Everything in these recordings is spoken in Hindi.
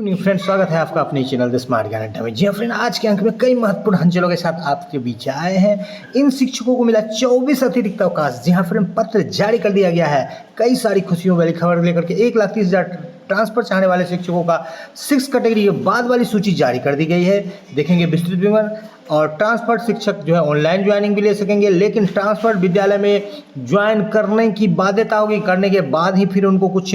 फ्रेंड, स्वागत है आपका अपने चैनल द स्मार्ट ज्ञान अड्डा में। जी हाँ फ्रेंड, आज के अंक में कई महत्वपूर्ण हलचलों के साथ आपके बीच आए हैं। इन शिक्षकों को मिला 24 अतिरिक्त अवकाश। जी हाँ फ्रेंड, पत्र जारी कर दिया गया है। कई सारी खुशियों वाली खबर लेकर के 1,30,000 ट्रांसफर चाहने वाले शिक्षकों का 6 कैटेगरी के बाद वाली सूची जारी कर दी गई है। देखेंगे विस्तृत विवरण। और ट्रांसफर शिक्षक जो है ऑनलाइन ज्वाइनिंग भी ले सकेंगे, लेकिन ट्रांसफर विद्यालय में ज्वाइन करने की बाध्यता होगी। करने के बाद ही फिर उनको कुछ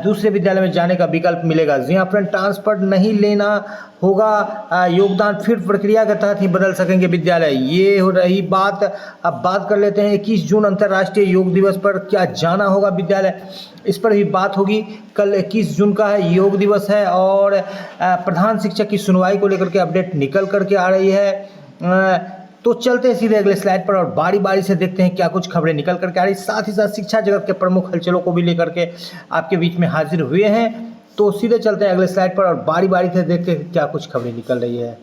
दूसरे विद्यालय में जाने का विकल्प मिलेगा। जी हाँ फ्रेंड, ट्रांसफर नहीं लेना होगा। योगदान फिर प्रक्रिया के तहत ही बदल सकेंगे विद्यालय। ये हो रही बात। अब बात कर लेते हैं 21 जून अंतर्राष्ट्रीय योग दिवस पर क्या जाना होगा विद्यालय, इस पर भी बात होगी। कल 21 जून का है, योग दिवस है और प्रधान शिक्षक की सुनवाई को लेकर के अपडेट निकल करके आ रही है। तो चलते हैं सीधे अगले स्लाइड पर और बारी बारी से देखते हैं क्या कुछ खबरें निकल करके आ रही। साथ ही साथ शिक्षा जगत के प्रमुख हलचलों को भी लेकर के आपके बीच में हाजिर हुए हैं। तो सीधे चलते हैं अगले स्लाइड पर और बारी बारी से देखते हैं क्या कुछ खबरें निकल रही है।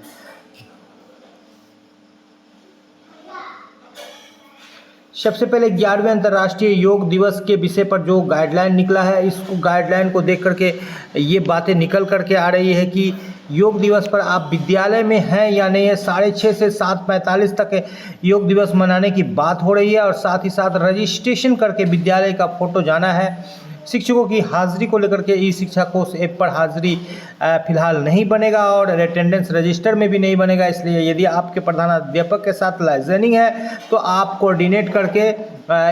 सबसे पहले 11वें अंतर्राष्ट्रीय योग दिवस के विषय पर जो गाइडलाइन निकला है, इस गाइडलाइन को देख करके ये बातें निकल करके आ रही है कि योग दिवस पर आप विद्यालय में हैं या नहीं है। 6:30 से 7:45 तक योग दिवस मनाने की बात हो रही है और साथ ही साथ रजिस्ट्रेशन करके विद्यालय का फोटो जाना है। शिक्षकों की हाजिरी को लेकर के ई शिक्षा कोष ऐप पर हाजिरी फिलहाल नहीं बनेगा और अटेंडेंस रजिस्टर में भी नहीं बनेगा। इसलिए यदि आपके प्रधानाध्यापक के साथ लाइजनिंग है तो आप कोऑर्डिनेट करके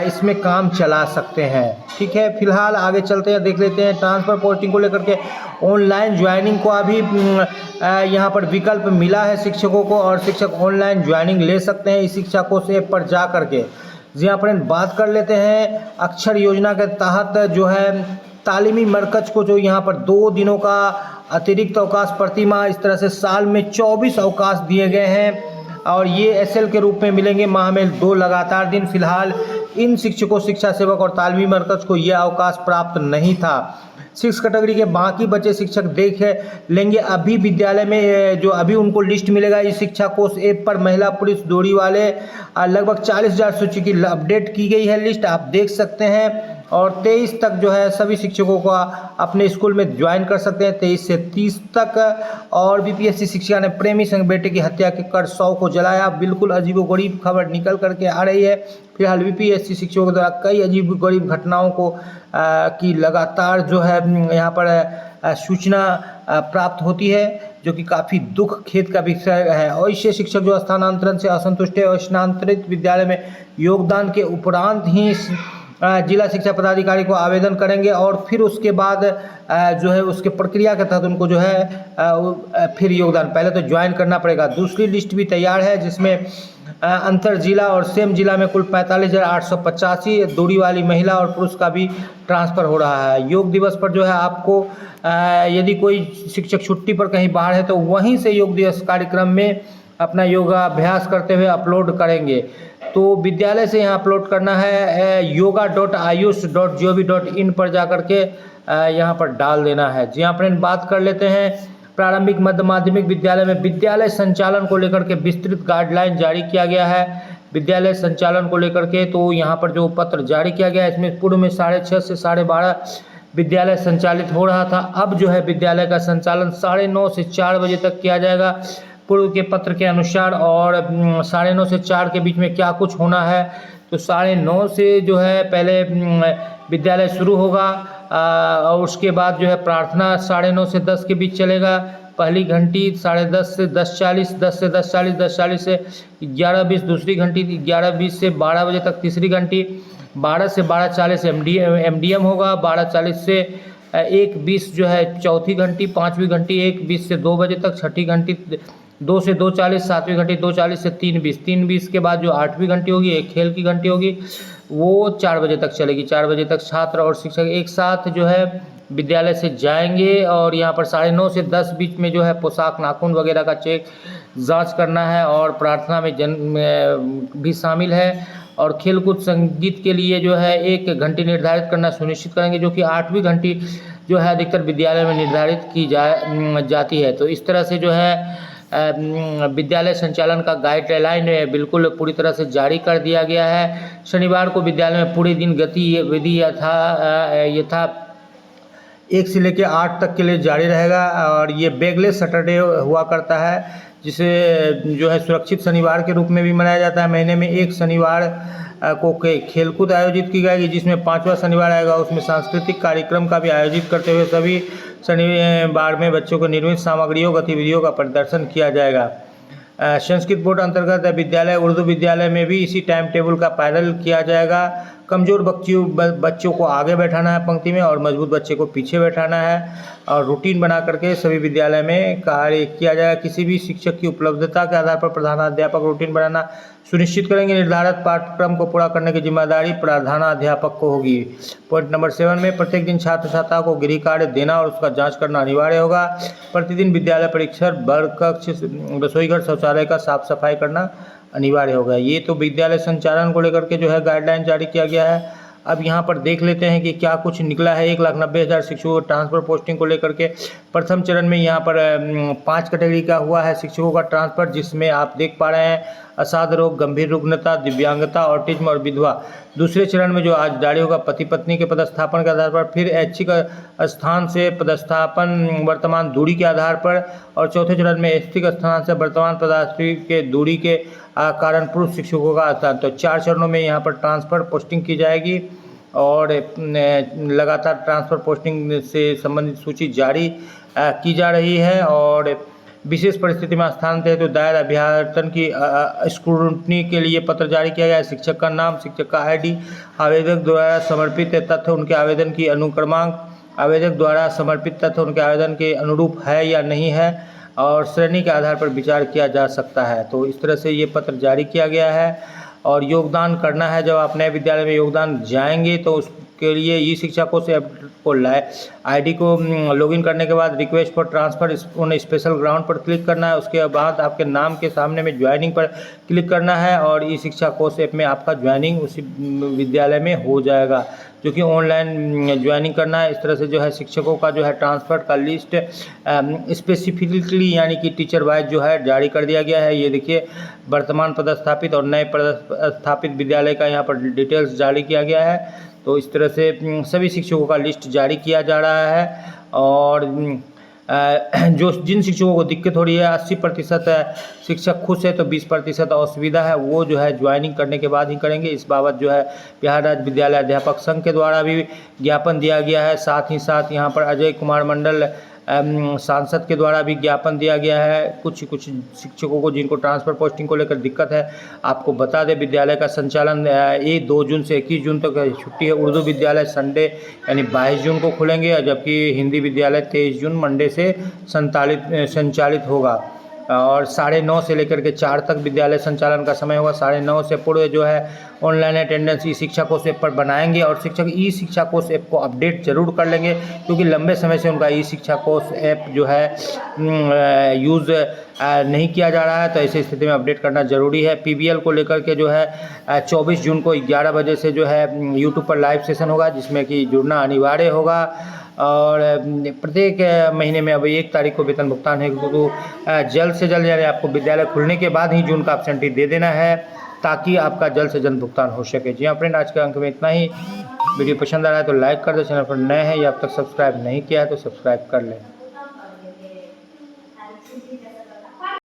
इसमें काम चला सकते हैं। ठीक है, फिलहाल आगे चलते हैं, देख लेते हैं ट्रांसफ़र पोस्टिंग को लेकर के ऑनलाइन ज्वाइनिंग को अभी यहाँ पर विकल्प मिला है शिक्षकों को और शिक्षक ऑनलाइन ज्वाइनिंग ले सकते हैं ई शिक्षा कोष ऐप पर जा करके। जी हाँ फ्रेंड, बात कर लेते हैं अक्षर योजना के तहत जो है तालीमी मरकज को जो यहाँ पर 2 दिनों का अतिरिक्त अवकाश प्रति माह, इस तरह से साल में 24 अवकाश दिए गए हैं और ये एसएल के रूप में मिलेंगे। माह में 2 लगातार दिन। फिलहाल इन शिक्षकों, शिक्षा सेवक और तालीमी मरकज को यह अवकाश प्राप्त नहीं था। 6 कैटेगरी के बाकी बचे शिक्षक देख लेंगे। अभी विद्यालय में जो अभी उनको लिस्ट मिलेगा इस शिक्षा कोष ऐप पर महिला पुरुष जोड़ी वाले लगभग 40,000 सूची की अपडेट की गई है लिस्ट, आप देख सकते हैं। और 23 तक जो है सभी शिक्षकों को अपने स्कूल में ज्वाइन कर सकते हैं, 23 से 30 तक। और बीपीएससी शिक्षिका ने प्रेमी संग बेटे की हत्या के कर 100 को जलाया। बिल्कुल अजीबोगरीब खबर निकल करके आ रही है। फिलहाल बीपीएससी शिक्षकों के द्वारा कई अजीबोगरीब घटनाओं को की लगातार जो है यहाँ पर सूचना प्राप्त होती है, जो कि काफ़ी दुख खेद का विषय है। और इससे शिक्षक जो स्थानांतरण से असंतुष्ट है और स्थानांतरित विद्यालय में योगदान के उपरांत ही जिला शिक्षा पदाधिकारी को आवेदन करेंगे और फिर उसके बाद जो है उसके प्रक्रिया के तहत उनको जो है फिर योगदान, पहले तो ज्वाइन करना पड़ेगा। दूसरी लिस्ट भी तैयार है जिसमें अंतर जिला और सेम जिला में कुल 45,885 दूरी वाली महिला और पुरुष का भी ट्रांसफ़र हो रहा है। योग दिवस पर जो है आपको यदि कोई शिक्षक छुट्टी पर कहीं बाहर है तो वहीं से योग दिवस कार्यक्रम में अपना योगाभ्यास करते हुए अपलोड करेंगे। तो विद्यालय से यहाँ अपलोड करना है yoga.ayush.gov.in पर जाकर के यहाँ पर डाल देना है। जी हाँ फ्रेंड, बात कर लेते हैं प्रारंभिक मध्य माध्यमिक विद्यालय में विद्यालय संचालन को लेकर के विस्तृत गाइडलाइन जारी किया गया है। विद्यालय संचालन को लेकर के तो यहाँ पर जो पत्र जारी किया गया है, इसमें पूर्व में 6:30 से 12:30 विद्यालय संचालित हो रहा था। अब जो है विद्यालय का संचालन 9:30 से 4 बजे तक किया जाएगा पूर्व के पत्र के अनुसार। और 9:30 से 4 के बीच में क्या कुछ होना है, तो 9:30 से जो है पहले विद्यालय शुरू होगा और उसके बाद जो है प्रार्थना 9:30 से 10 के बीच चलेगा। पहली घंटी 10:30 से 10:40, 10 से 10:40, 10:40 से 11:20 दूसरी घंटी, 11:20 से 12 बजे तक तीसरी घंटी, 12 से 12:40 एमडीएम होगा, 12:40 से 1:20 जो है चौथी घंटी, 5वीं घंटी 1:20 से 2 बजे तक, छठी घंटी 2 से 2:40, 7वीं घंटी 2:40 से 3:20, 3:20 के बाद जो 8वीं घंटी होगी, एक खेल की घंटी होगी, वो 4 बजे तक चलेगी। 4 बजे तक छात्र और शिक्षक एक साथ जो है विद्यालय से जाएंगे और यहाँ पर 9:30 से 10 बीच में जो है पोशाक, नाखून वगैरह का चेक जांच करना है और प्रार्थना में भी शामिल है। और खेलकूद संगीत के लिए जो है 1 घंटी निर्धारित करना सुनिश्चित करेंगे, जो कि 8वीं घंटी जो है अधिकतर विद्यालय में निर्धारित की जाती है। तो इस तरह से जो है विद्यालय संचालन का गाइडलाइन बिल्कुल पूरी तरह से जारी कर दिया गया है। शनिवार को विद्यालय में पूरे दिन गतिविधि यथा 1 से लेकर 8 तक के लिए जारी रहेगा। और ये बैगलेस सैटरडे हुआ करता है, जिसे जो है सुरक्षित शनिवार के रूप में भी मनाया जाता है। महीने में एक शनिवार को खेलकूद आयोजित की जाएगी, जिसमें 5वां शनिवार आएगा उसमें सांस्कृतिक कार्यक्रम का भी आयोजित करते हुए सभी शनिवार में बच्चों को निर्मित सामग्रियों गतिविधियों का प्रदर्शन किया जाएगा। संस्कृत बोर्ड अंतर्गत विद्यालय उर्दू विद्यालय में भी इसी टाइम टेबल का पालन किया जाएगा। कमज़ोर बच्चों को आगे बैठाना है पंक्ति में, और मजबूत बच्चे को पीछे बैठाना है। और रूटीन बना करके सभी विद्यालय में कार्य किया जाएगा। किसी भी शिक्षक की उपलब्धता के आधार पर प्रधानाध्यापक रूटीन बनाना सुनिश्चित करेंगे। निर्धारित पाठ्यक्रम को पूरा करने की जिम्मेदारी प्रधानाध्यापक को होगी। पॉइंट नंबर 7 में प्रत्येक दिन छात्र छात्रा को गृह कार्य देना और उसका जांच करना अनिवार्य होगा। प्रतिदिन विद्यालय परिसर, वर्ग कक्ष, रसोईघर, शौचालय का साफ सफाई करना अनिवार्य होगा। ये तो विद्यालय संचालन को लेकर के जो है गाइडलाइन जारी किया गया है। अब यहाँ पर देख लेते हैं कि क्या कुछ निकला है। 1,90,000 शिक्षकों को ट्रांसफ़र पोस्टिंग को लेकर के प्रथम चरण में यहाँ पर 5 कैटेगरी का हुआ है शिक्षकों का ट्रांसफ़र, जिसमें आप देख पा रहे हैं असाध रोग, गंभीर रुग्णता, दिव्यांगता, ऑटिज्म और विधवा। दूसरे चरण में जो आज जारी होगा पति पत्नी के पदस्थापन के आधार पर, फिर ऐच्छिक स्थान से पदस्थापन वर्तमान दूरी के आधार पर, और चौथे चरण में ऐच्छिक स्थान से वर्तमान पदस्थापन के दूरी के कारण पुरुष शिक्षकों का स्थान। तो 4 चरणों में यहाँ पर ट्रांसफ़र पोस्टिंग की जाएगी और लगातार ट्रांसफ़र पोस्टिंग से संबंधित सूची जारी की जा रही है। और विशेष परिस्थिति में स्थानांतरित तो दायर अभ्यर्थन की स्क्रूटनी के लिए पत्र जारी किया गया है। शिक्षक का नाम, शिक्षक का ID, आवेदक द्वारा समर्पित तथ्य उनके आवेदन की अनुक्रमांक, आवेदक द्वारा समर्पित तथ्य उनके आवेदन के अनुरूप है या नहीं है, और श्रेणी के आधार पर विचार किया जा सकता है। तो इस तरह से ये पत्र जारी किया गया है। और योगदान करना है, जब आप नए विद्यालय में योगदान जाएंगे तो उसके लिए ई शिक्षा कोष ऐप को ID को लॉगिन करने के बाद request for transfer on special ground पर क्लिक करना है। उसके बाद आपके नाम के सामने में ज्वाइनिंग पर क्लिक करना है और ई शिक्षा कोष ऐप में आपका ज्वाइनिंग उसी विद्यालय में हो जाएगा, जो कि ऑनलाइन ज्वाइनिंग करना है। इस तरह से जो है शिक्षकों का जो है ट्रांसफ़र का लिस्ट स्पेसिफिकली यानी कि टीचर वाइज जो है जारी कर दिया गया है। ये देखिए वर्तमान पदस्थापित और नए पदस्थापित विद्यालय का यहाँ पर डिटेल्स जारी किया गया है। तो इस तरह से सभी शिक्षकों का लिस्ट जारी किया जा रहा है। और जो जिन शिक्षकों को दिक्कत हो रही है, 80% शिक्षक खुश है तो 20% असुविधा है, वो जो है ज्वाइनिंग करने के बाद ही करेंगे। इस बाबत जो है बिहार राज्य विद्यालय अध्यापक संघ के द्वारा भी ज्ञापन दिया गया है। साथ ही साथ यहाँ पर अजय कुमार मंडल सांसद के द्वारा भी ज्ञापन दिया गया है। कुछ शिक्षकों को जिनको ट्रांसफ़र पोस्टिंग को लेकर दिक्कत है, आपको बता दें विद्यालय का संचालन 2 जून से 21 जून तक छुट्टी है। उर्दू विद्यालय संडे यानी 22 जून को खुलेंगे, जबकि हिंदी विद्यालय 23 जून मंडे से संचालित होगा। और 9:30 से लेकर के 4 तक विद्यालय संचालन का समय होगा। 9:30 से पूर्व जो है ऑनलाइन अटेंडेंस ई शिक्षा कोष ऐप पर बनाएंगे, और शिक्षक ई शिक्षा कोष ऐप को अपडेट जरूर कर लेंगे, क्योंकि लंबे समय से उनका ई शिक्षा कोष ऐप जो है यूज़ नहीं किया जा रहा है। तो ऐसी स्थिति में अपडेट करना ज़रूरी है। PBL को लेकर के जो है 24 जून को 11 बजे से जो है यूट्यूब पर लाइव सेशन होगा, जिसमें कि जुड़ना अनिवार्य होगा। और प्रत्येक महीने में अब 1 तारीख को वेतन भुगतान है, तो जल्द से जल्द यानी आपको विद्यालय खुलने के बाद ही जून का एब्सेंटी दे देना है, ताकि आपका जल्द से जल्द भुगतान हो सके। जी हाँ फ्रेंड, आज के अंक में इतना ही। वीडियो पसंद आ रहा है तो लाइक कर दो, चैनल पर नए हैं या अब तक सब्सक्राइब नहीं किया है तो सब्सक्राइब कर लें।